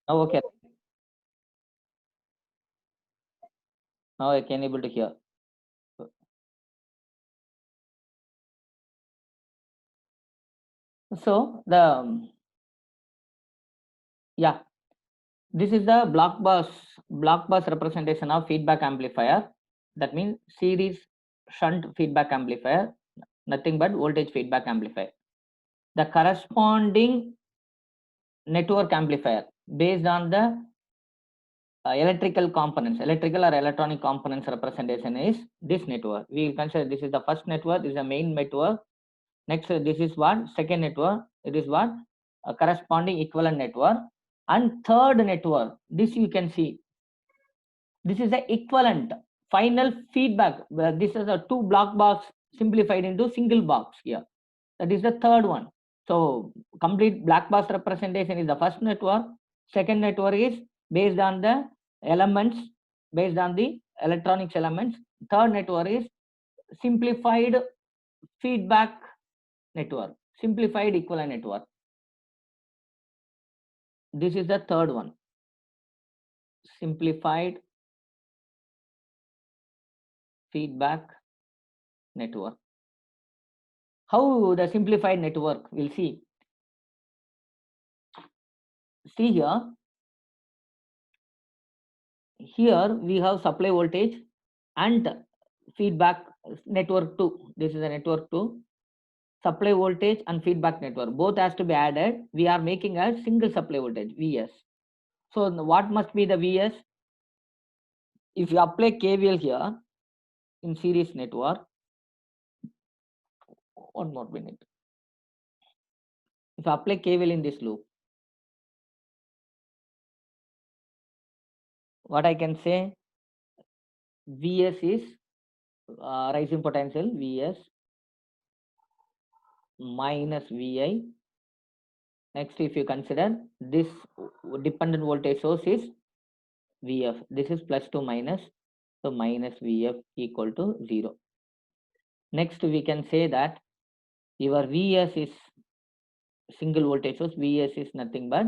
Now okay. Now I can able to hear. So the yeah, this is the block bus representation of feedback amplifier. That means series shunt feedback amplifier, nothing but voltage feedback amplifier. The corresponding network amplifier based on the electrical components, electrical or electronic components representation is this network. We will consider this is the first network, this is the main network. Next, this is what second network. It is what a corresponding equivalent network, and third network. This you can see. This is the equivalent final feedback. This is a two block box simplified into single box here. That is the third one. So complete black box representation is the first network. Second network is based on the elements, based on the electronics elements. Third network is simplified feedback network, simplified equivalent network. This is the third one, simplified feedback network. How the simplified network, we'll see. See here, here we have supply voltage and feedback network 2. This is a network 2. Supply voltage and feedback network both has to be added. We are making a single supply voltage Vs. So what must be the Vs? If you apply KVL here in series network, one more minute. If you apply KVL in this loop, what I can say, Vs is rising potential Vs minus Vi. Next, if you consider this dependent voltage source is Vf, this is plus to minus, so minus Vf equal to 0. Next, we can say that your Vs is single voltage source, Vs is nothing but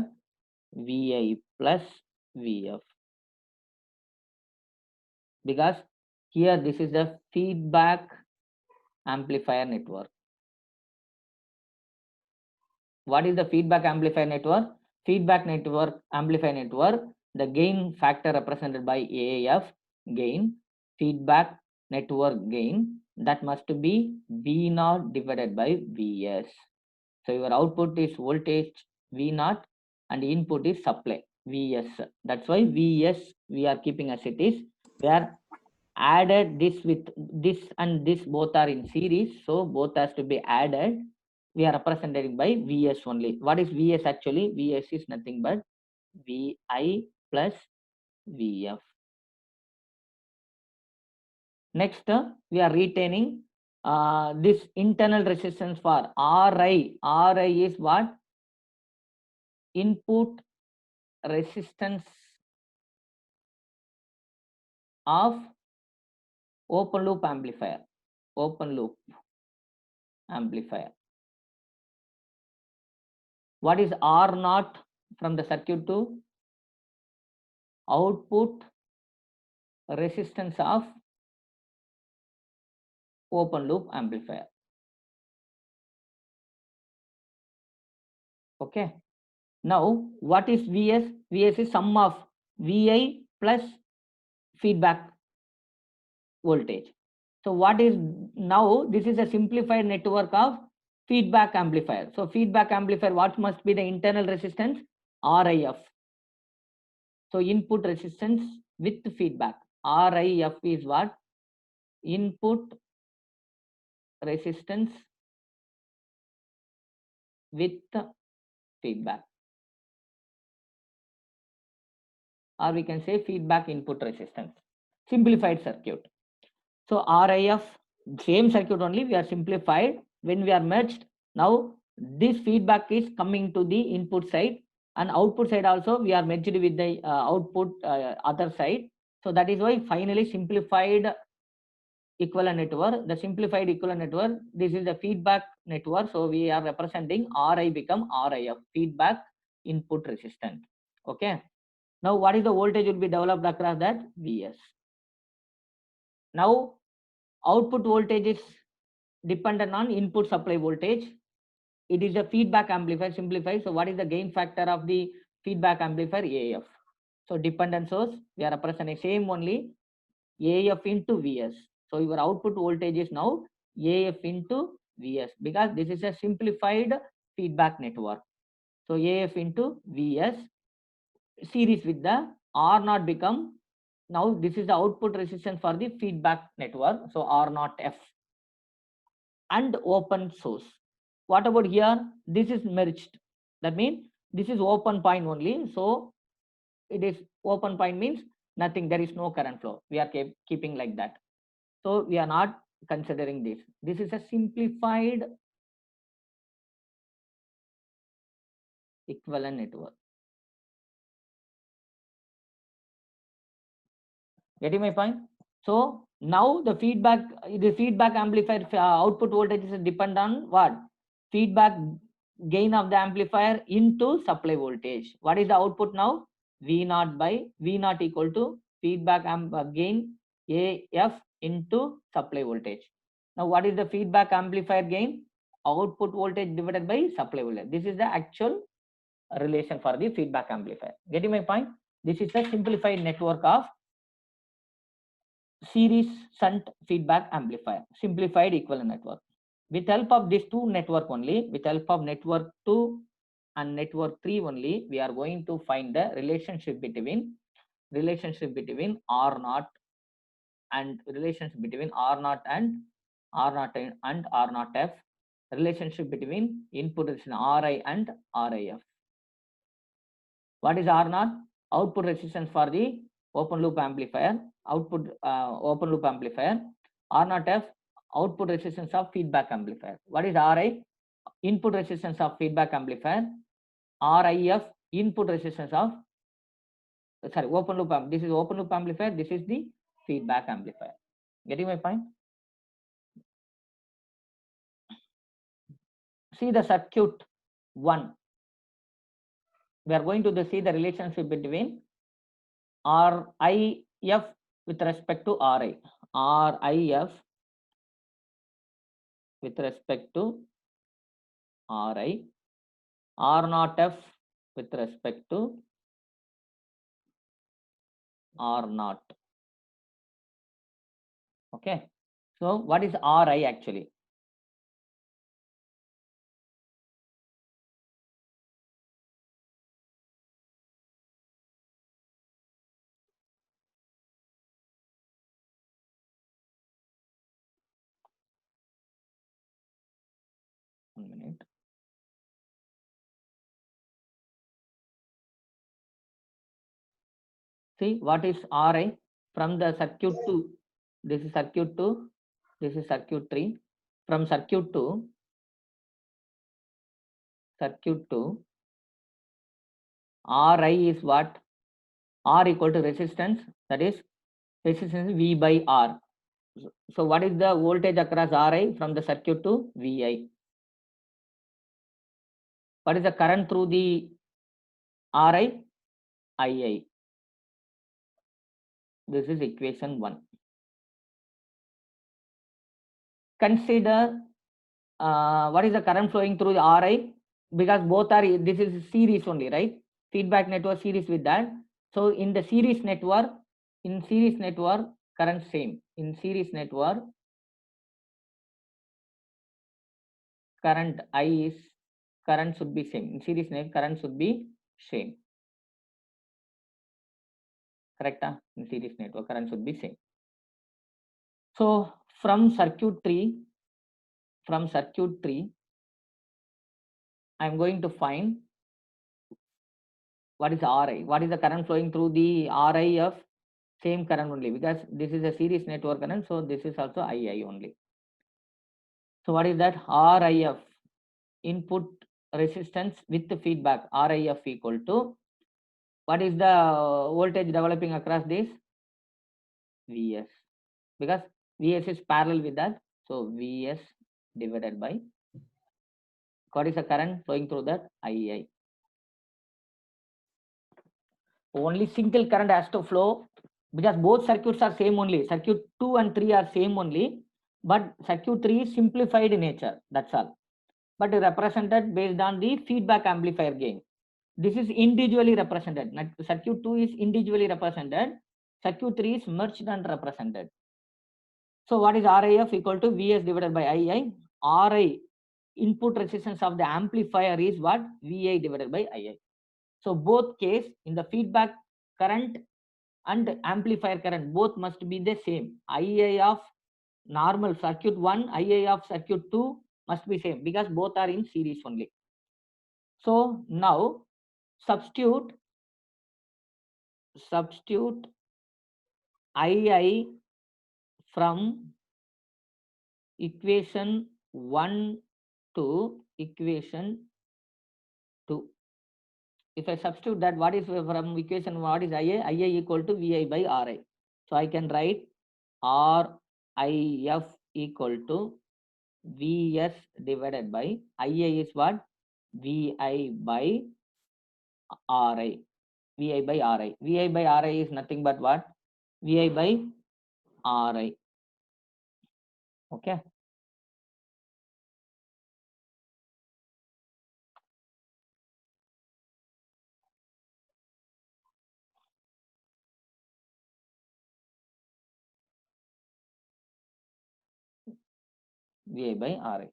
Vi plus Vf, because here this is the feedback amplifier network. What is the feedback amplifier network? Feedback network, amplifier network, the gain factor represented by AF, gain, feedback network gain, that must be V0 divided by Vs. So your output is voltage V0 and input is supply Vs. That's why Vs we are keeping as it is. We are added this with this and this both are in series, so both has to be added. We are represented by Vs only. What is Vs actually? Vs is nothing but Vi plus Vf. Next, we are retaining this internal resistance for Ri. Ri is what? Input resistance of open loop amplifier. Open loop amplifier. What is R naught from the circuit to? Output resistance of open loop amplifier. Okay. Now, what is Vs? Vs is sum of Vi plus feedback voltage. So what is now? This is a simplified network of feedback amplifier. So feedback amplifier, what must be the internal resistance? RIF. So input resistance with feedback. RIF is what? Input resistance with feedback, or we can say feedback input resistance. Simplified circuit. So RIF, same circuit only, we are simplified. When we are merged, now this feedback is coming to the input side, and output side also we are merged with the output other side. So that is why finally simplified equivalent network. The simplified equivalent network, this is the feedback network. So we are representing Ri become RIF, feedback input resistance. Okay. Now what is the voltage will be developed across that? Vs. Now output voltage is dependent on input supply voltage. It is a feedback amplifier, simplified. So what is the gain factor of the feedback amplifier? AF. So dependent source, we are representing same only, AF into Vs. So your output voltage is now AF into Vs, because this is a simplified feedback network. So AF into Vs series with the R0 become, now this is the output resistance for the feedback network. So R0 F and open source. What about here? This is merged. That means this is open point only. So it is open point means nothing. There is no current flow. We are keeping like that. So we are not considering this. This is a simplified equivalent network. Getting my point? So now the feedback amplifier output voltage is depend on what? Feedback gain of the amplifier into supply voltage. What is the output now? V0 by V0 equal to feedback gain AF into supply voltage. Now what is the feedback amplifier gain? Output voltage divided by supply voltage. This is the actual relation for the feedback amplifier. Getting my point? This is the simplified network of series shunt feedback amplifier, simplified equivalent network. With help of these two network only, with help of network 2 and network 3 only, we are going to find the relationship between R0 and relationship between R0 and R0 and R0 F, relationship between input resistance Ri and RIF. What is R0? Output resistance for the open loop amplifier, output open loop amplifier. R0 F, output resistance of feedback amplifier. What is Ri? Input resistance of feedback amplifier. RIF, input resistance of open loop amp. This is open loop amplifier. This is the feedback amplifier. Getting my point? See the circuit 1. We are going to see the relationship between RIF with respect to Ri. RIF with respect to Ri. R0F with respect to R0. Okay. So what is Ri actually? One minute. See what is Ri from the circuit 2. This is circuit 2. This is circuit 3. From circuit 2, Ri is what? R equal to resistance, that is resistance V by R. So what is the voltage across Ri from the circuit to Vi? What is the current through the Ri? Ii. This is equation 1. Consider what is the current flowing through the Ri, because both are, this is series only, right? Feedback network series with that. So in the series network, current same. In series network, current should be same. In series network, current should be same. Correct? In series network, current should be same. So from circuit 3, I am going to find what is Ri. What is the current flowing through the Ri of same current only, because this is a series network current. So this is also Ii only. So what is that? RIF, input resistance with the feedback. RIF equal to, what is the voltage developing across this? Vs, because Vs is parallel with that. So Vs divided by, what is the current flowing through that? Ii. only single current has to flow, because both circuits are same only. Circuit 2 and 3 are same only, but circuit 3 is simplified in nature, that's all. But represented based on the feedback amplifier gain. This is individually represented. Circuit 2 is individually represented. Circuit 3 is merged and represented. So what is RIF equal to Vs divided by II? Ri, input resistance of the amplifier, is what? Vi divided by II. So both case, in the feedback current and amplifier current, both must be the same. II of normal circuit 1, II of circuit 2 must be same, because both are in series only. So now substitute II from equation 1 to equation 2. If I substitute that, what is from equation, what is IA? IA equal to Vi by Ri. So I can write RIF equal to Vs divided by IA is what? Vi by Ri. Vi by Ri. Vi by Ri is nothing but what? Vi by Ri. Okay. Vi by Ri.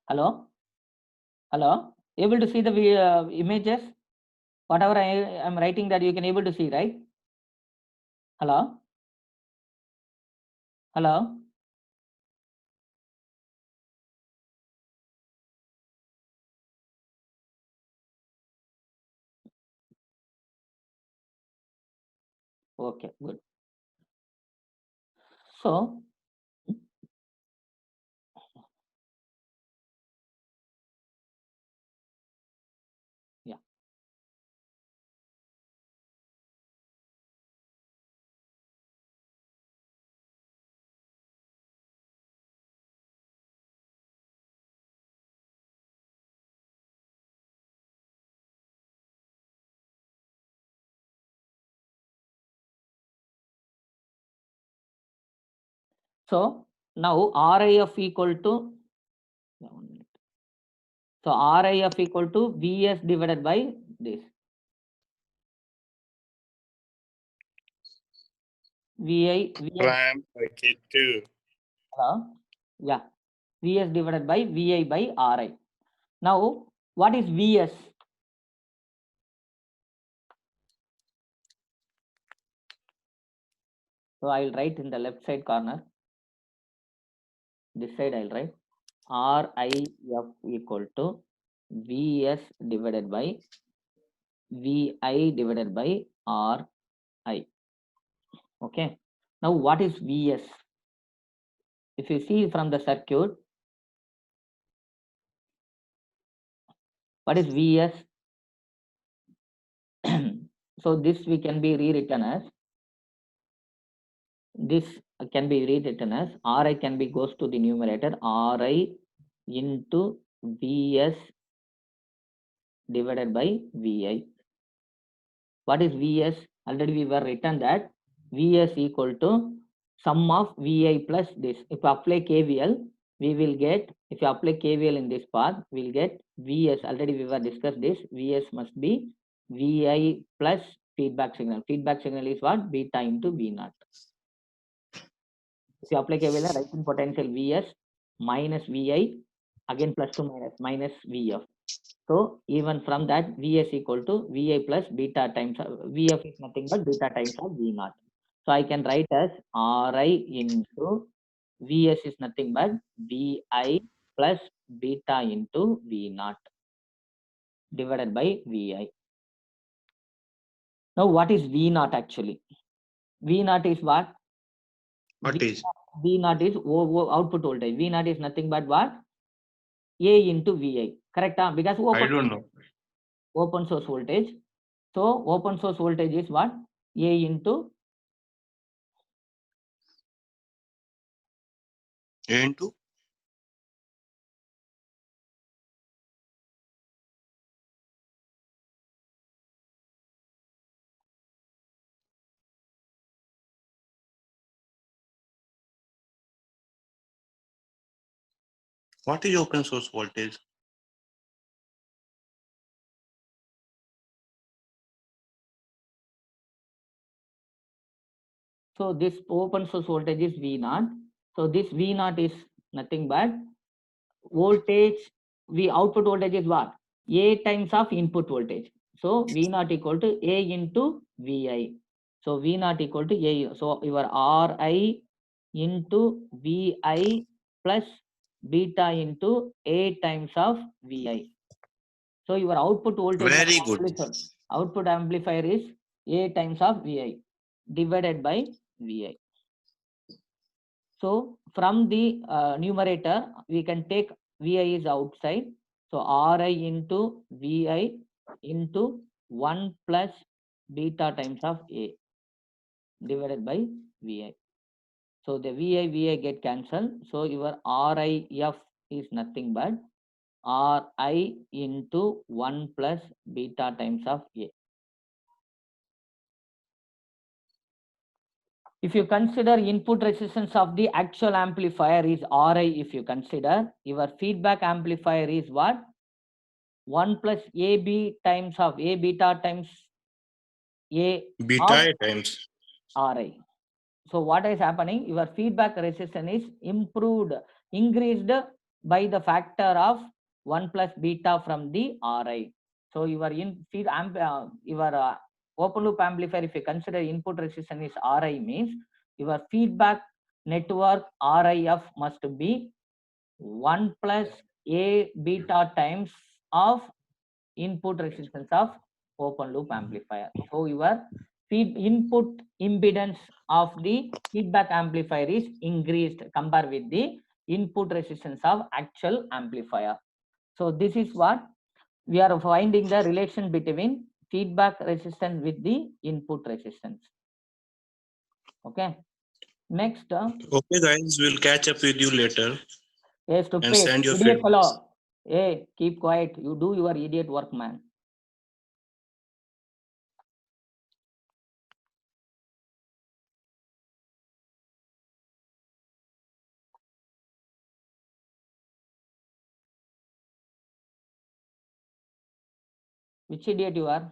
Hello? Hello? Able to see the images? Whatever I am writing, that you can able to see, right? Hello? Hello? Okay, good. So yeah. So now RIF equal to, so RIF equal to Vs divided by this. Ramp circuit 2. Yeah, Vs divided by Vi by Ri. Now what is Vs? So I'll write in the left side corner. This side I'll write RIF equal to Vs divided by Vi divided by Ri. Okay. Now what is Vs? If you see from the circuit, what is Vs? So this we can be rewritten as, this can be rewritten as Ri can be goes to the numerator, Ri into Vs divided by Vi. What is Vs? Already we were written that Vs equal to sum of Vi plus this. If you apply KVL, we will get, if you apply KVL in this path, we'll get Vs. Already we were discussed this. Vs must be Vi plus feedback signal. Feedback signal is what? Beta into V naught. If you apply KVL, rising potential Vs minus Vi, again plus to minus Vf. So even from that, Vs equal to Vi plus beta times, Vf is nothing but beta times of V naught. So I can write as Ri into Vs is nothing but Vi plus beta into V naught divided by Vi. Now what is V naught actually? V naught is what? What is? V naught is output voltage. V naught is nothing but what? A into Vi. Correct? Because I don't know. Open source voltage. So open source voltage is what? A into Into What is open source voltage? So this open source voltage is V0. So this V0 is nothing but voltage. Output voltage is what? A times of input voltage. So V0 equal to A into Vi. So V0 equal to A. So your Ri into Vi plus beta into A times of Vi. So your output voltage of Very good. output amplifier is A times of Vi divided by Vi. So from the numerator, we can take Vi is outside. So Ri into Vi into 1 plus beta times of A divided by Vi. So the Vi get cancelled. So your Rif is nothing but Ri into 1 plus beta times of A. If you consider input resistance of the actual amplifier is Ri, if you consider, your feedback amplifier is what? 1 plus AB times of A beta times A Beta times Ri. So what is happening? Your feedback resistance is increased by the factor of 1 plus beta from the Ri. So your open loop amplifier, if you consider input resistance is Ri, means your feedback network RIF must be 1 plus A beta times of input resistance of open loop amplifier. So your input impedance of the feedback amplifier is increased compared with the input resistance of actual amplifier. So this is what we are finding the relation between feedback resistance with the input resistance. Okay. Next. Okay, guys, we'll catch up with you later. Hey, stupid. And send your idiot feedback. fellow. Hey, keep quiet. You do your idiot work, man. Which idiot you are?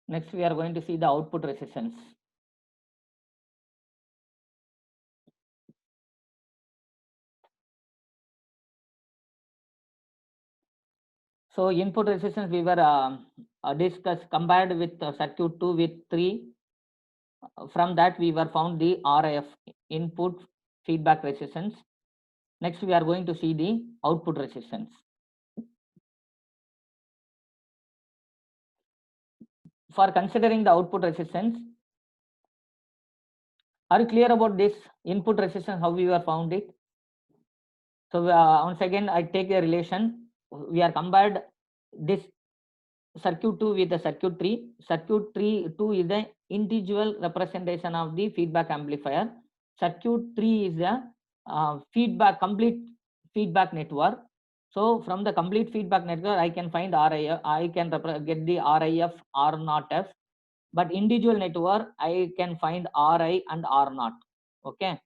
Next, we are going to see the output resistance. So input resistance we were discussed compared with circuit 2 with 3. From that we were found the RIF, input feedback resistance. Next we are going to see the output resistance. For considering the output resistance, are you clear about this input resistance, how we were found it? So once again I take a relation. We are compared this circuit 2 with the circuit 3. Circuit 2 is the individual representation of the feedback amplifier. Circuit 3 is the complete feedback network. So from the complete feedback network, I can find RIF, I can get the RIF, R0F. But individual network, I can find RI and R0. Okay,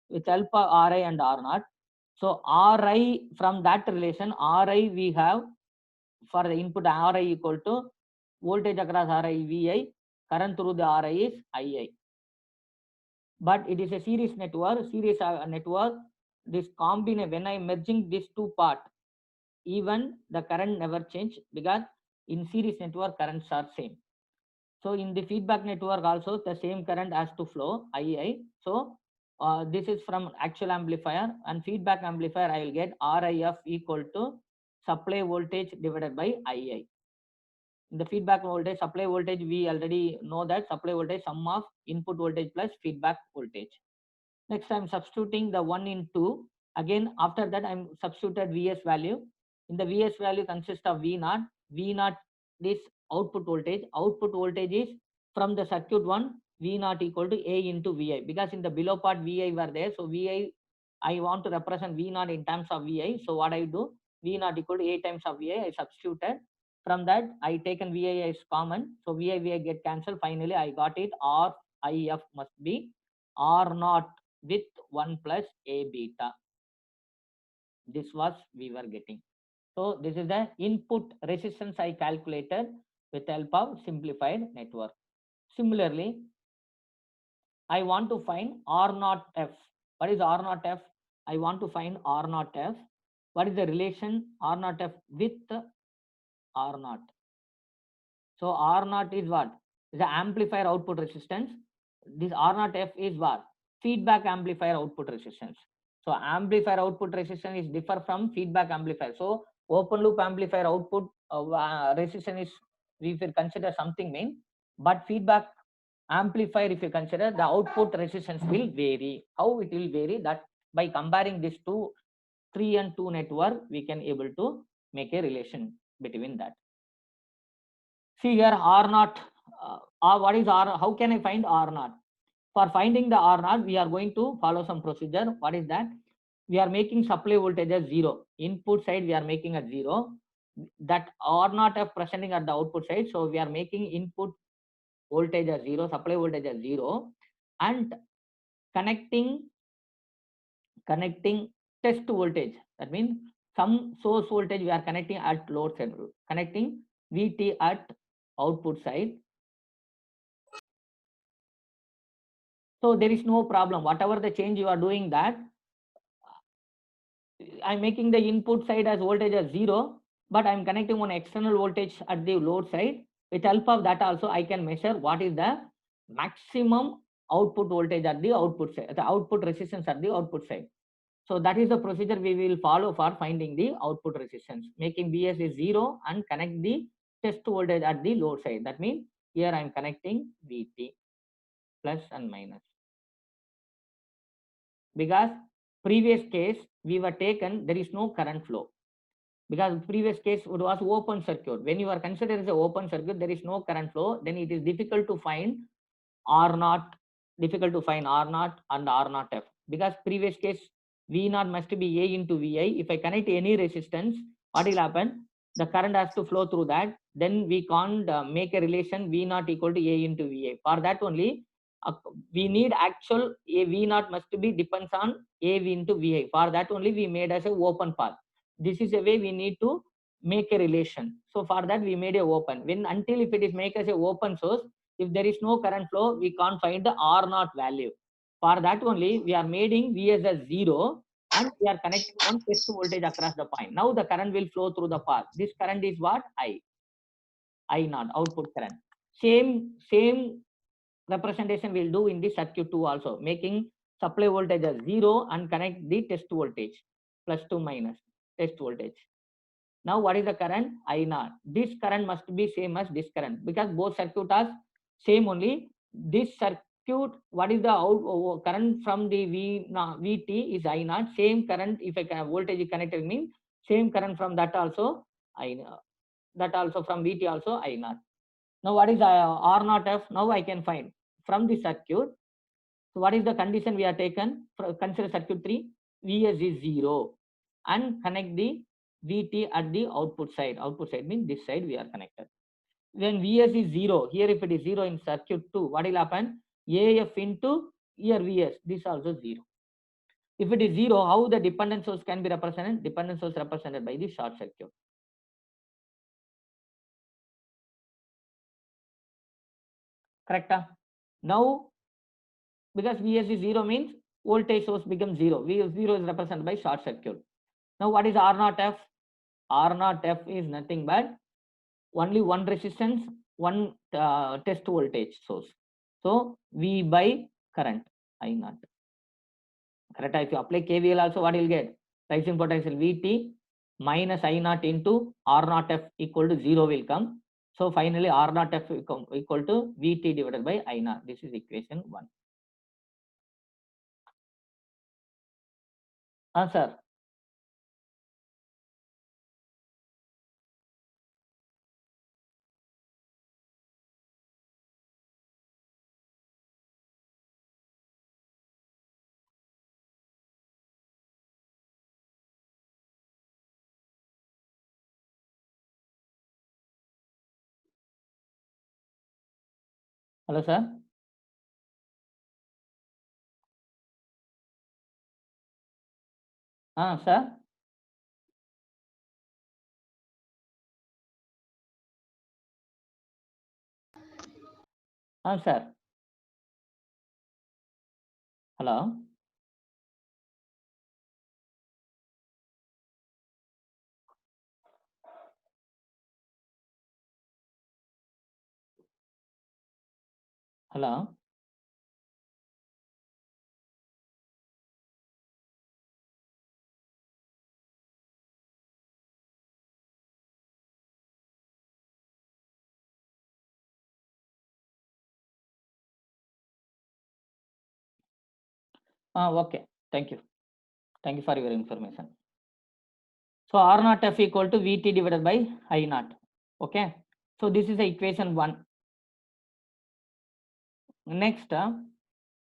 with help of RI and R0. So RI, from that relation, RI we have for the input RI equal to voltage across RI VI, current through the RI is II. But it is a series network. This combine, when I am merging these two parts, even the current never change because in series network currents are same. So in the feedback network also the same current has to flow II. So this is from actual amplifier, and feedback amplifier I will get RIF equal to supply voltage divided by II. In the feedback voltage, supply voltage, we already know that supply voltage sum of input voltage plus feedback voltage. Next I'm substituting the 1 in 2. Again after that I'm substituted Vs value. In the Vs value consists of V0. V0 is output voltage. Output voltage is from the circuit 1, V0 equal to A into Vi, because in the below part Vi were there. So Vi I want to represent V naught in terms of Vi. So what I do, V naught equal to A times of Vi, I substituted. From that, I taken Vi as common. So Vi get cancelled. Finally, I got it. R IF must be R naught with 1 plus A beta. This was we were getting. So this is the input resistance I calculated with help of simplified network. Similarly, I want to find R naught F. What is R naught F? I want to find R naught F. What is the relation R naught F with R naught? So R naught is what? Is the amplifier output resistance. This R naught F is what? Feedback amplifier output resistance. So amplifier output resistance is differ from feedback amplifier. So open loop amplifier output resistance is, if you consider something mean, but feedback amplifier, if you consider, the output resistance will vary. How it will vary? That by comparing these two 3 and 2 network, we can able to make a relation between that. See here R naught. What is R? How can I find R naught? For finding the R naught, we are going to follow some procedure. What is that? We are making supply voltage as 0. Input side we are making at 0. That R naught F presenting at the output side. So we are making input voltage as 0, supply voltage as 0, and connecting test voltage. That means some source voltage we are connecting at load side, connecting Vt at output side. So there is no problem. Whatever the change you are doing, that I'm making the input side as voltage as 0, but I'm connecting one external voltage at the load side. With help of that also, I can measure what is the maximum output voltage at the output side, the output resistance at the output side. So that is the procedure we will follow for finding the output resistance. Making Bs is 0 and connect the test voltage at the load side. That means here I'm connecting Vt plus and minus. Because previous case we were taken, there is no current flow. Because previous case it was open circuit. When you are considered as an open circuit, there is no current flow, then it is difficult to find R naught, difficult to find R naught and R naught F. Because previous case V naught must be A into Vi. If I connect any resistance, what will happen? The current has to flow through that. Then we can't make a relation V naught equal to A into Va. For that only, we need actual A V naught must be depends on A V into Vi. For that only we made as a open path. This is a way we need to make a relation. So for that we made a open. When until if it is make as a open source, if there is no current flow, we can't find the R naught value. For that only, we are making Vs as 0 and we are connecting one test voltage across the point. Now the current will flow through the path. This current is what? I naught, output current. Same representation we'll do in the circuit 2 also, making supply voltage as 0 and connect the test voltage plus 2 minus test voltage. Now what is the current? I naught. This current must be same as this current because both circuit are same only. This circuit, what is the current from the Vt is I naught. Same current, if I can voltage is connected means same current from that also I that also from Vt also I naught. Now what is R naught F? Now I can find from the circuit. So what is the condition we are taken? Consider circuit 3, Vs is 0 and connect the Vt at the output side. Output side means this side we are connected. When Vs is 0, here if it is 0 in circuit 2, what will happen? AF into here Vs, this also 0. If it is 0, how the dependent source can be represented? Dependent source represented by the short circuit. Correct? Now, because Vs is 0 means voltage source becomes 0. V0 is represented by short circuit. Now, what is R naught F? R naught F is nothing but only one resistance, one test voltage source. So V by current I naught. Correct. If you apply KVL also, what you'll get? Rising potential Vt minus I naught into R naught F equal to 0 will come. So finally R naught F equal to Vt divided by I naught. This is equation 1. Answer. Hello, sir. Sir. Sir. Hello. Hello. Okay. Thank you. Thank you for your information. So R naught F equal to Vt divided by I naught. Okay. So this is the equation 1. Next, we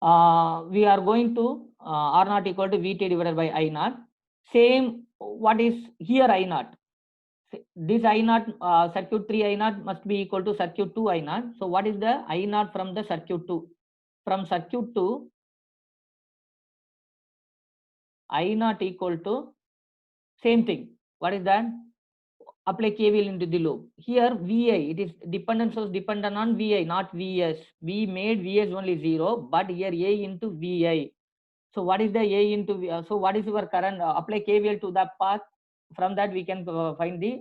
are going to R naught equal to Vt divided by I naught. Same, what is here I naught? This I naught, circuit 3 I naught must be equal to circuit 2 I naught. So what is the I naught from the circuit 2? From circuit 2, I naught equal to same thing. What is that? Apply KVL into the loop. Here VI, it is dependent source dependent on VI, not VS. We made VS only 0, but here A into VI. So what is the A into V? So what is your current? Apply KVL to the path. From that we can find the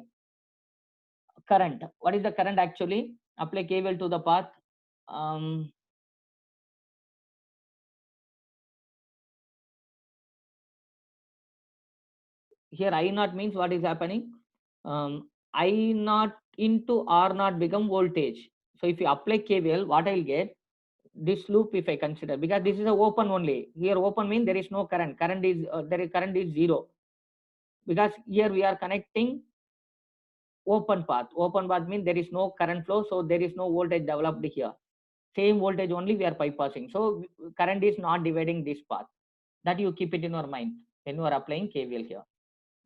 current. What is the current actually? Apply KVL to the path. Here I naught means what is happening? I naught into R naught become voltage. So if you apply KVL, what I'll get? This loop if I consider, because this is a open only. Here open means there is no current. Current is current is 0, because here we are connecting open path. Open path means there is no current flow, so there is no voltage developed here. Same voltage only we are bypassing. So current is not dividing this path. That you keep it in your mind when you are applying KVL here.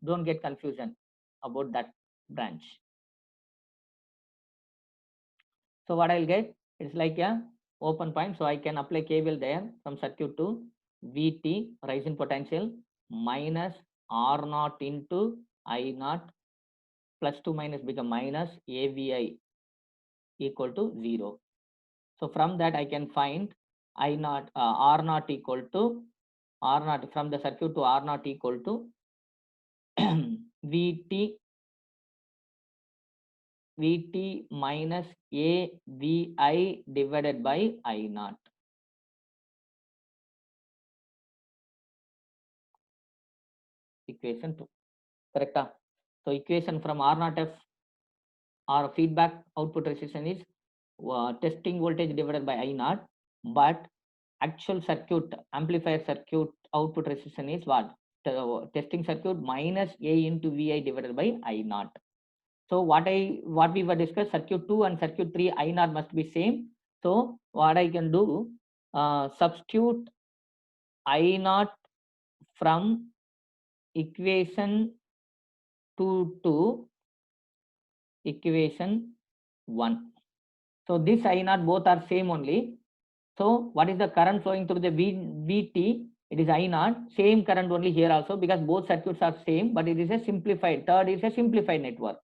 Don't get confusion about that branch. So what I'll get? It's like a open point. So I can apply KVL there from circuit to Vt, rise in potential, minus R naught into I naught, plus 2 minus become minus AVI equal to 0. So from that I can find I naught, R naught equal to R naught, from the circuit to R naught equal to Vt minus AVI divided by I naught. Equation 2. Correct? So equation from R naught F, our feedback output resistance is testing voltage divided by I naught, but actual circuit, amplifier circuit output resistance is what? Testing circuit minus A into Vi divided by I naught. So what we were discussed, circuit 2 and circuit 3 I naught must be same. So what I can do, substitute I naught from equation 2 to equation 1. So this I naught both are same only. So what is the current flowing through the Vt? It is I naught, same current only here also, because both circuits are same, but it is a simplified, third is a simplified network.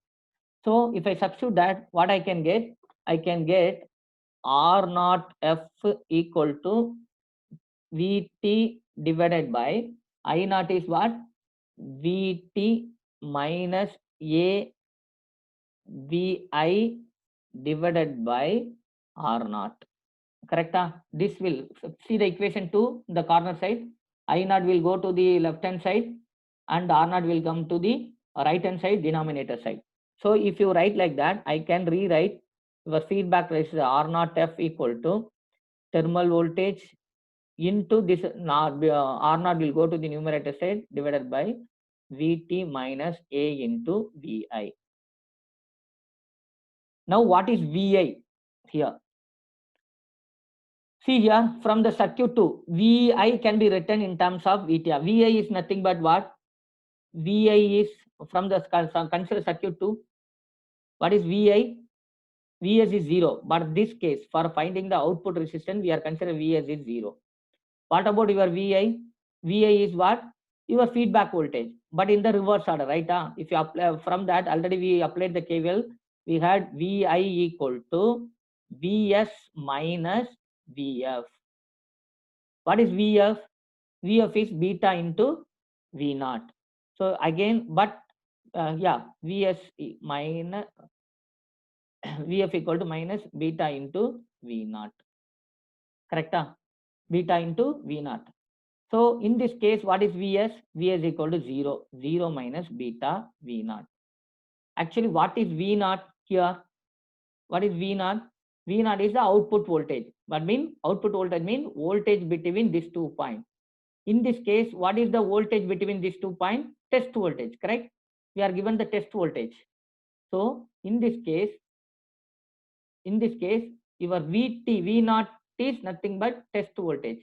So if I substitute that, what I can get? I can get R naught F equal to Vt divided by I naught is what? Vt minus A Vi divided by R naught. Correct? This will see the equation 2, the corner side. I naught will go to the left hand side and R naught will come to the right hand side, denominator side. So if you write like that, I can rewrite your feedback resistance R naught F equal to thermal voltage into this R naught will go to the numerator side divided by Vt minus A into Vi. Now what is Vi here? See here, from the circuit 2, Vi can be written in terms of Vt. Vi is nothing but what? Vi is from the consider circuit 2. What is Vi? Vs is 0, but this case for finding the output resistance, we are considering Vs is 0. What about your Vi? Vi is what? Your feedback voltage, but in the reverse order, right? If you apply from that, already we applied the KVL, we had Vi equal to Vs minus Vf. What is Vf? Vf is beta into V naught. So again, but yeah, Vs minus Vf equal to minus beta into V naught. Correct? Beta into V naught. So in this case, what is Vs? Vs equal to 0. 0 minus beta V naught. Actually, what is V naught here? What is V naught? V naught is the output voltage. What mean? Output voltage mean voltage between these 2 points. In this case, what is the voltage between these 2 points? Test voltage, correct? We are given the test voltage. So in this case, your Vt, V naught is nothing but test voltage.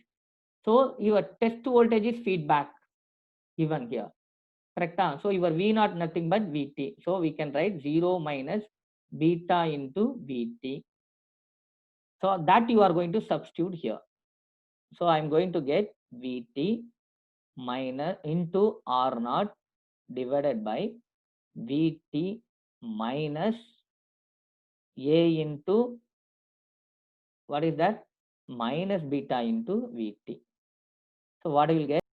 So your test voltage is feedback given here. Correct? So your V naught nothing but Vt. So we can write 0 minus beta into Vt. So that you are going to substitute here. So I'm going to get Vt minus into R naught divided by Vt minus A into what is that? Minus beta into Vt. So what you will get?